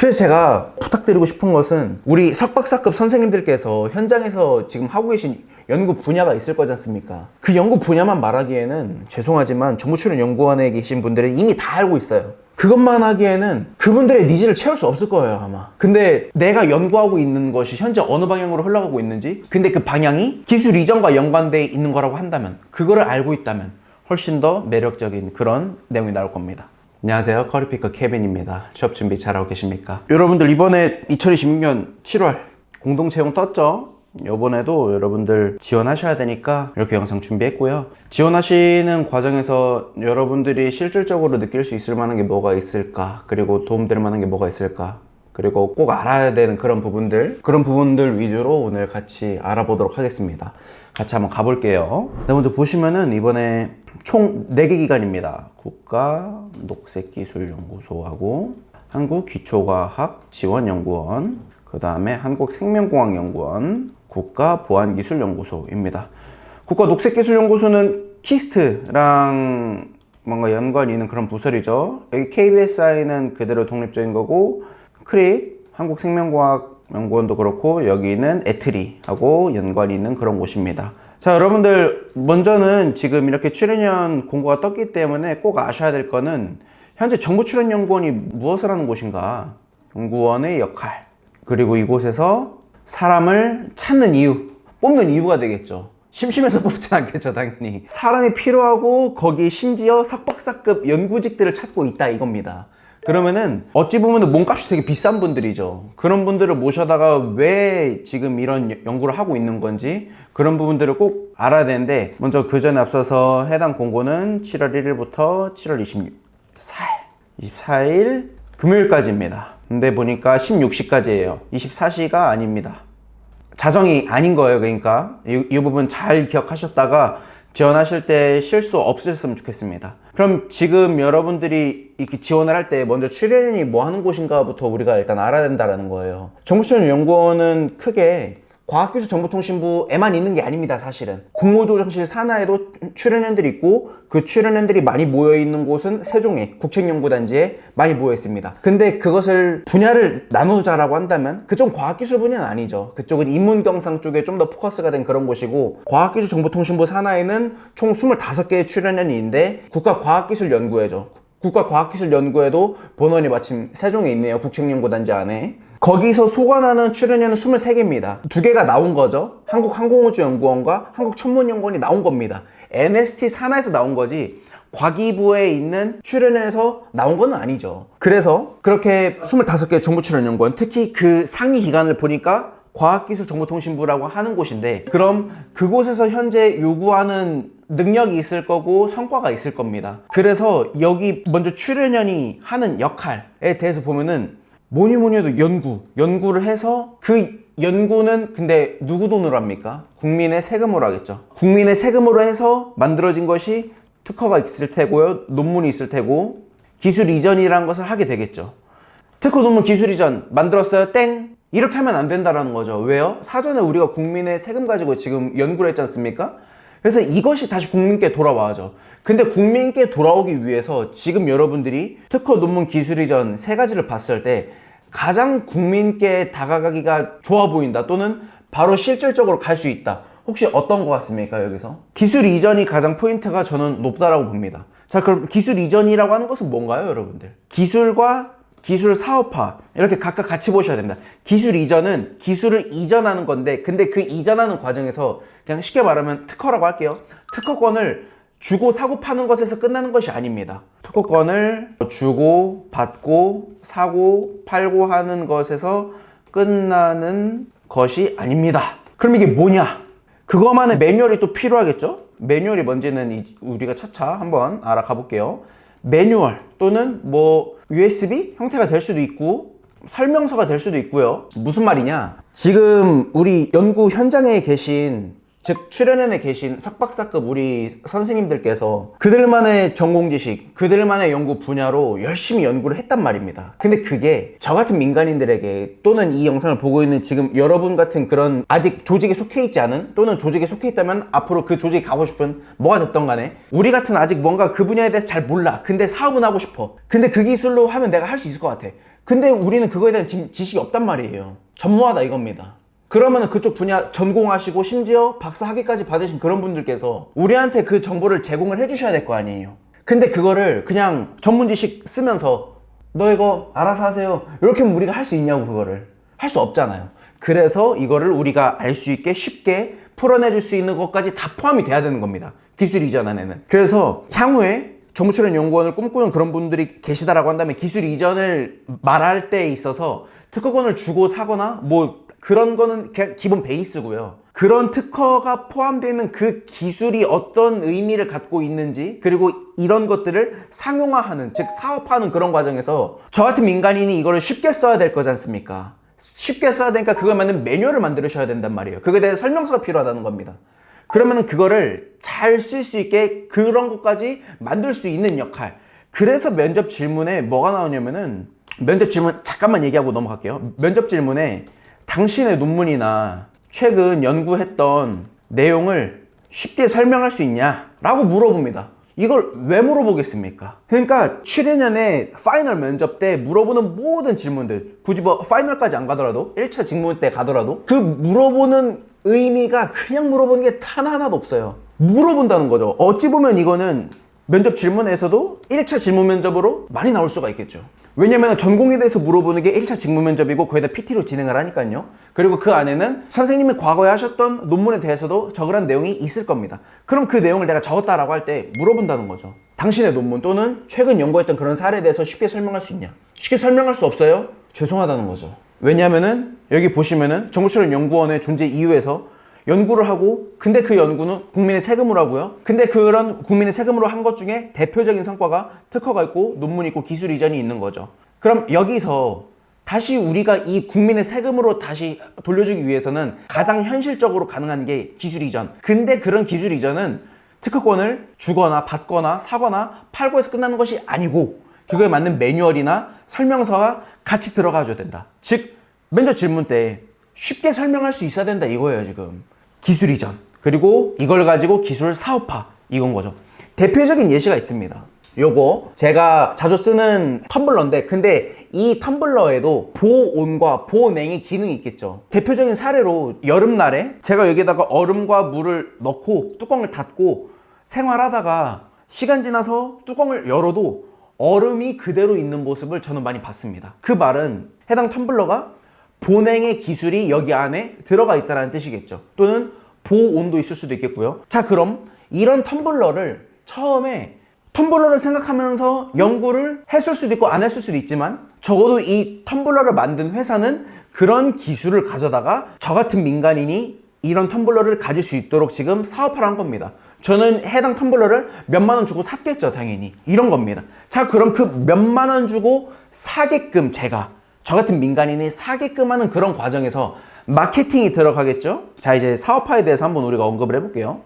그래서 제가 부탁드리고 싶은 것은 우리 석박사급 선생님들께서 현장에서 지금 하고 계신 연구 분야가 있을 거지 않습니까? 그 연구 분야만 말하기에는 죄송하지만 정보출연연구원에 계신 분들은 이미 다 알고 있어요. 그것만 하기에는 그분들의 니즈를 채울 수 없을 거예요, 아마. 근데 내가 연구하고 있는 것이 현재 어느 방향으로 흘러가고 있는지, 근데 그 방향이 기술 이전과 연관되어 있는 거라고 한다면, 그거를 알고 있다면 훨씬 더 매력적인 그런 내용이 나올 겁니다. 안녕하세요, 커리피커 케빈입니다. 취업 준비 잘하고 계십니까? 여러분들 이번에 2026년 7월 공동채용 떴죠? 이번에도 여러분들 지원하셔야 되니까 이렇게 영상 준비했고요. 지원하시는 과정에서 여러분들이 실질적으로 느낄 수 있을 만한 게 뭐가 있을까, 그리고 도움될 만한 게 뭐가 있을까, 그리고 꼭 알아야 되는 그런 부분들 위주로 오늘 같이 알아보도록 하겠습니다. 같이 한번 가볼게요. 먼저 보시면은 이번에 총 4개 기관입니다. 국가녹색기술연구소하고 한국기초과학지원연구원, 그 다음에 한국생명공학연구원, 국가보안기술연구소입니다. 국가녹색기술연구소는 키스트랑 뭔가 연관이 있는 그런 부설이죠. 여기 KBSI는 그대로 독립적인 거고, 크릿, 한국생명과학연구원도 그렇고, 여기는 에트리하고 연관이 있는 그런 곳입니다. 자, 여러분들 먼저는 지금 이렇게 출연연 공고가 떴기 때문에 꼭 아셔야 될 거는 현재 정보출연연구원이 무엇을 하는 곳인가, 연구원의 역할, 그리고 이곳에서 사람을 찾는 이유, 뽑는 이유가 되겠죠. 심심해서 뽑진 않겠죠, 당연히. 사람이 필요하고 거기 심지어 석박사급 연구직들을 찾고 있다, 이겁니다. 그러면은 어찌 보면 몸값이 되게 비싼 분들이죠. 그런 분들을 모셔다가 왜 지금 이런 연구를 하고 있는 건지 그런 부분들을 꼭 알아야 되는데, 먼저 그 전에 앞서서 해당 공고는 7월 1일부터 7월 24일 금요일까지입니다. 근데 보니까 16시까지예요. 24시가 아닙니다. 자정이 아닌 거예요. 그러니까 이 부분 잘 기억하셨다가 지원하실 때 실수 없으셨으면 좋겠습니다. 그럼 지금 여러분들이 이렇게 지원을 할 때 먼저 출연연이 뭐 하는 곳인가부터 우리가 일단 알아야 된다는 거예요. 정보출연연구원은 크게 과학기술정보통신부에만 있는 게 아닙니다, 사실은. 국무조정실 산하에도 출연연들이 있고, 그 출연연들이 많이 모여있는 곳은 세종에 국책연구단지에 많이 모여있습니다. 근데 그것을 분야를 나누자라고 한다면 그쪽은 과학기술 분야는 아니죠. 그쪽은 인문경상 쪽에 좀 더 포커스가 된 그런 곳이고, 과학기술정보통신부 산하에는 총 25개의 출연연이 있는데 국가과학기술연구회죠. 국가과학기술연구회도 본원이 마침 세종에 있네요. 국책연구단지 안에. 거기서 소관하는 출연연은 23개입니다. 2개가 나온 거죠. 한국항공우주연구원과 한국천문연구원이 나온 겁니다. NST 산하에서 나온 거지 과기부에 있는 출연연에서 나온 건 아니죠. 그래서 그렇게 25개 정보출연연구원, 특히 그 상위 기관을 보니까 과학기술정보통신부라고 하는 곳인데, 그럼 그곳에서 현재 요구하는 능력이 있을 거고 성과가 있을 겁니다. 그래서 여기 먼저 출연연이 하는 역할에 대해서 보면은 뭐니 해도 연구를 해서, 그 연구는 근데 누구 돈으로 합니까? 국민의 세금으로 하겠죠. 국민의 세금으로 해서 만들어진 것이 특허가 있을 테고요, 논문이 있을 테고, 기술 이전이라는 것을 하게 되겠죠. 특허, 논문, 기술 이전 만들었어요, 땡! 이렇게 하면 안 된다는 거죠. 왜요? 사전에 우리가 국민의 세금 가지고 지금 연구를 했지 않습니까? 그래서 이것이 다시 국민께 돌아와야죠. 근데 국민께 돌아오기 위해서 지금 여러분들이 특허, 논문, 기술 이전 3가지를 봤을 때 가장 국민께 다가가기가 좋아 보인다, 또는 바로 실질적으로 갈 수 있다, 혹시 어떤 것 같습니까? 여기서 기술 이전이 가장 포인트가 저는 높다라고 봅니다. 자, 그럼 기술 이전이라고 하는 것은 뭔가요, 여러분들? 기술과 기술 사업화, 이렇게 각각 같이 보셔야 됩니다. 기술 이전은 기술을 이전하는 건데, 근데 그 이전하는 과정에서 그냥 쉽게 말하면 특허라고 할게요. 특허권을 주고 사고 파는 것에서 끝나는 것이 아닙니다. 특허권을 주고 받고 사고 팔고 하는 것에서 끝나는 것이 아닙니다. 그럼 이게 뭐냐? 그것만의 매뉴얼이 또 필요하겠죠? 매뉴얼이 뭔지는 우리가 차차 한번 알아가 볼게요. 매뉴얼 또는 뭐 USB 형태가 될 수도 있고 설명서가 될 수도 있고요. 무슨 말이냐? 지금 우리 연구 현장에 계신, 즉 출연연에 계신 석박사급 우리 선생님들께서 그들만의 전공 지식, 그들만의 연구 분야로 열심히 연구를 했단 말입니다. 근데 그게 저 같은 민간인들에게, 또는 이 영상을 보고 있는 지금 여러분 같은 그런 아직 조직에 속해 있지 않은, 또는 조직에 속해 있다면 앞으로 그 조직에 가고 싶은, 뭐가 됐던 간에 우리 같은 아직 뭔가 그 분야에 대해서 잘 몰라, 근데 사업은 하고 싶어, 근데 그 기술로 하면 내가 할 수 있을 것 같아, 근데 우리는 그거에 대한 지식이 없단 말이에요. 전무하다 이겁니다. 그러면 그쪽 분야 전공하시고 심지어 박사 학위까지 받으신 그런 분들께서 우리한테 그 정보를 제공을 해주셔야 될 거 아니에요. 근데 그거를 그냥 전문 지식 쓰면서 너 이거 알아서 하세요 이렇게 하면 우리가 할 수 있냐고. 그거를 할 수 없잖아요. 그래서 이거를 우리가 알 수 있게 쉽게 풀어내줄 수 있는 것까지 다 포함이 돼야 되는 겁니다. 기술 이전 안에는. 그래서 향후에 정보출연연구원을 꿈꾸는 그런 분들이 계시다라고 한다면 기술 이전을 말할 때 있어서 특허권을 주고 사거나 뭐 그런 거는 그냥 기본 베이스고요. 그런 특허가 포함되어 있는 그 기술이 어떤 의미를 갖고 있는지, 그리고 이런 것들을 상용화하는, 즉 사업하는 그런 과정에서 저 같은 민간인이 이거를 쉽게 써야 될 거지 않습니까? 쉽게 써야 되니까 그거에 맞는 매뉴얼을 만들으셔야 된단 말이에요. 그거에 대해 설명서가 필요하다는 겁니다. 그러면 그거를 잘 쓸 수 있게 그런 것까지 만들 수 있는 역할. 그래서 면접 질문에 뭐가 나오냐면은, 면접 질문 잠깐만 얘기하고 넘어갈게요. 면접 질문에 당신의 논문이나 최근 연구했던 내용을 쉽게 설명할 수 있냐? 라고 물어봅니다. 이걸 왜 물어보겠습니까? 그러니까 출연연의 파이널 면접 때 물어보는 모든 질문들, 굳이 뭐 파이널까지 안 가더라도 1차 직무 때 가더라도 그 물어보는 의미가 그냥 물어보는 게 단 하나도 없어요. 물어본다는 거죠. 어찌 보면 이거는 면접 질문에서도 1차 질문 면접으로 많이 나올 수가 있겠죠. 왜냐면 전공에 대해서 물어보는 게 1차 직무 면접이고 거기다 PT로 진행을 하니까요. 그리고 그 안에는 선생님이 과거에 하셨던 논문에 대해서도 적으라는 내용이 있을 겁니다. 그럼 그 내용을 내가 적었다라고 할 때 물어본다는 거죠. 당신의 논문 또는 최근 연구했던 그런 사례에 대해서 쉽게 설명할 수 있냐? 쉽게 설명할 수 없어요? 죄송하다는 거죠. 왜냐면은 여기 보시면은 정보출연연구원의 존재 이유에서 연구를 하고, 근데 그 연구는 국민의 세금으로 하고요. 근데 그런 국민의 세금으로 한 것 중에 대표적인 성과가 특허가 있고 논문이 있고 기술 이전이 있는 거죠. 그럼 여기서 다시 우리가 이 국민의 세금으로 다시 돌려주기 위해서는 가장 현실적으로 가능한 게 기술 이전. 근데 그런 기술 이전은 특허권을 주거나 받거나 사거나 팔고 해서 끝나는 것이 아니고 그거에 맞는 매뉴얼이나 설명서가 같이 들어가줘야 된다. 즉 면접 질문 때 쉽게 설명할 수 있어야 된다 이거예요. 지금 기술 이전, 그리고 이걸 가지고 기술 사업화, 이건 거죠. 대표적인 예시가 있습니다. 요거 제가 자주 쓰는 텀블러인데, 근데 이 텀블러에도 보온과 보냉의 기능이 있겠죠. 대표적인 사례로 여름날에 제가 여기다가 얼음과 물을 넣고 뚜껑을 닫고 생활하다가 시간 지나서 뚜껑을 열어도 얼음이 그대로 있는 모습을 저는 많이 봤습니다. 그 말은 해당 텀블러가 보냉의 기술이 여기 안에 들어가 있다는 뜻이겠죠. 또는 보온도 있을 수도 있겠고요. 자, 그럼 이런 텀블러를 처음에 텀블러를 생각하면서 연구를 했을 수도 있고 안 했을 수도 있지만, 적어도 이 텀블러를 만든 회사는 그런 기술을 가져다가 저 같은 민간인이 이런 텀블러를 가질 수 있도록 지금 사업화를 한 겁니다. 저는 해당 텀블러를 몇만 원 주고 샀겠죠, 당연히. 이런 겁니다. 자, 그럼 그 몇만 원 주고 사게끔 저 같은 민간인이 사게끔 하는 그런 과정에서 마케팅이 들어가겠죠? 자, 이제 사업화에 대해서 한번 우리가 언급을 해볼게요.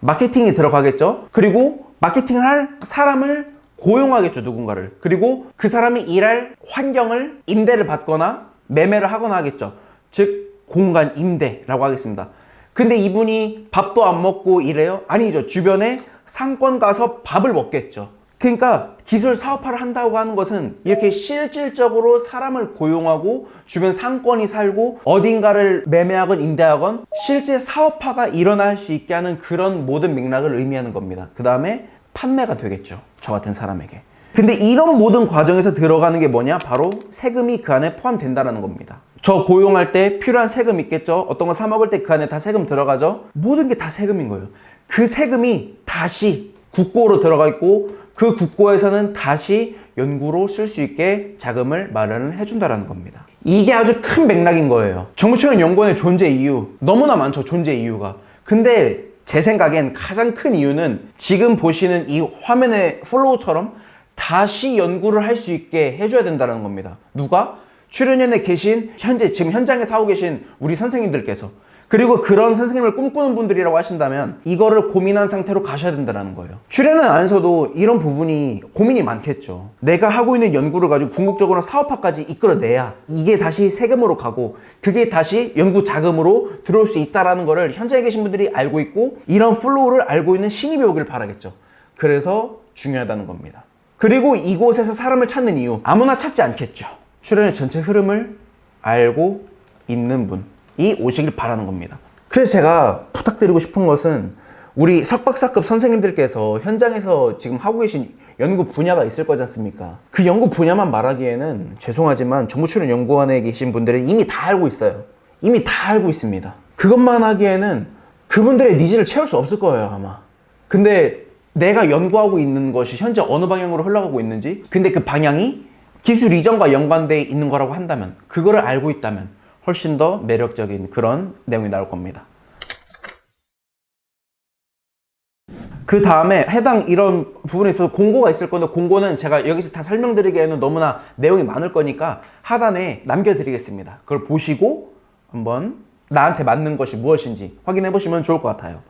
마케팅이 들어가겠죠? 그리고 마케팅을 할 사람을 고용하겠죠, 누군가를. 그리고 그 사람이 일할 환경을 임대를 받거나 매매를 하거나 하겠죠. 즉, 공간 임대라고 하겠습니다. 근데 이분이 밥도 안 먹고 이래요? 아니죠. 주변에 상권 가서 밥을 먹겠죠. 그러니까 기술 사업화를 한다고 하는 것은 이렇게 실질적으로 사람을 고용하고 주변 상권이 살고 어딘가를 매매하건 임대하건 실제 사업화가 일어날 수 있게 하는 그런 모든 맥락을 의미하는 겁니다. 그 다음에 판매가 되겠죠, 저 같은 사람에게. 근데 이런 모든 과정에서 들어가는 게 뭐냐? 바로 세금이 그 안에 포함된다는 겁니다. 저 고용할 때 필요한 세금 있겠죠? 어떤 거 사 먹을 때 그 안에 다 세금 들어가죠? 모든 게 다 세금인 거예요. 그 세금이 다시 국고로 들어가 있고 그 국고에서는 다시 연구로 쓸 수 있게 자금을 마련을 해준다는 겁니다. 이게 아주 큰 맥락인 거예요. 정보출연연구원의 존재 이유 너무나 많죠, 존재 이유가. 근데 제 생각엔 가장 큰 이유는 지금 보시는 이 화면의 플로우처럼 다시 연구를 할 수 있게 해줘야 된다는 겁니다. 누가? 출연연에 계신 현재 지금 현장에서 하고 계신 우리 선생님들께서, 그리고 그런 선생님을 꿈꾸는 분들이라고 하신다면 이거를 고민한 상태로 가셔야 된다는 거예요. 출연연 안에서도 이런 부분이 고민이 많겠죠. 내가 하고 있는 연구를 가지고 궁극적으로 사업화까지 이끌어내야 이게 다시 세금으로 가고 그게 다시 연구 자금으로 들어올 수 있다는 거를 현장에 계신 분들이 알고 있고 이런 플로우를 알고 있는 신입이 오길 바라겠죠. 그래서 중요하다는 겁니다. 그리고 이곳에서 사람을 찾는 이유, 아무나 찾지 않겠죠. 출연의 전체 흐름을 알고 있는 분이 오시길 바라는 겁니다. 그래서 제가 부탁드리고 싶은 것은 우리 석박사급 선생님들께서 현장에서 지금 하고 계신 연구 분야가 있을 거지 않습니까? 그 연구 분야만 말하기에는 죄송하지만 정부출연연구원에 계신 분들은 이미 다 알고 있어요. 이미 다 알고 있습니다. 그것만 하기에는 그분들의 니즈를 채울 수 없을 거예요, 아마. 근데 내가 연구하고 있는 것이 현재 어느 방향으로 흘러가고 있는지, 근데 그 방향이 기술 이전과 연관되어 있는 거라고 한다면, 그거를 알고 있다면 훨씬 더 매력적인 그런 내용이 나올 겁니다. 그 다음에 해당 이런 부분에 있어서 공고가 있을 건데, 공고는 제가 여기서 다 설명드리기에는 너무나 내용이 많을 거니까 하단에 남겨드리겠습니다. 그걸 보시고 한번 나한테 맞는 것이 무엇인지 확인해 보시면 좋을 것 같아요.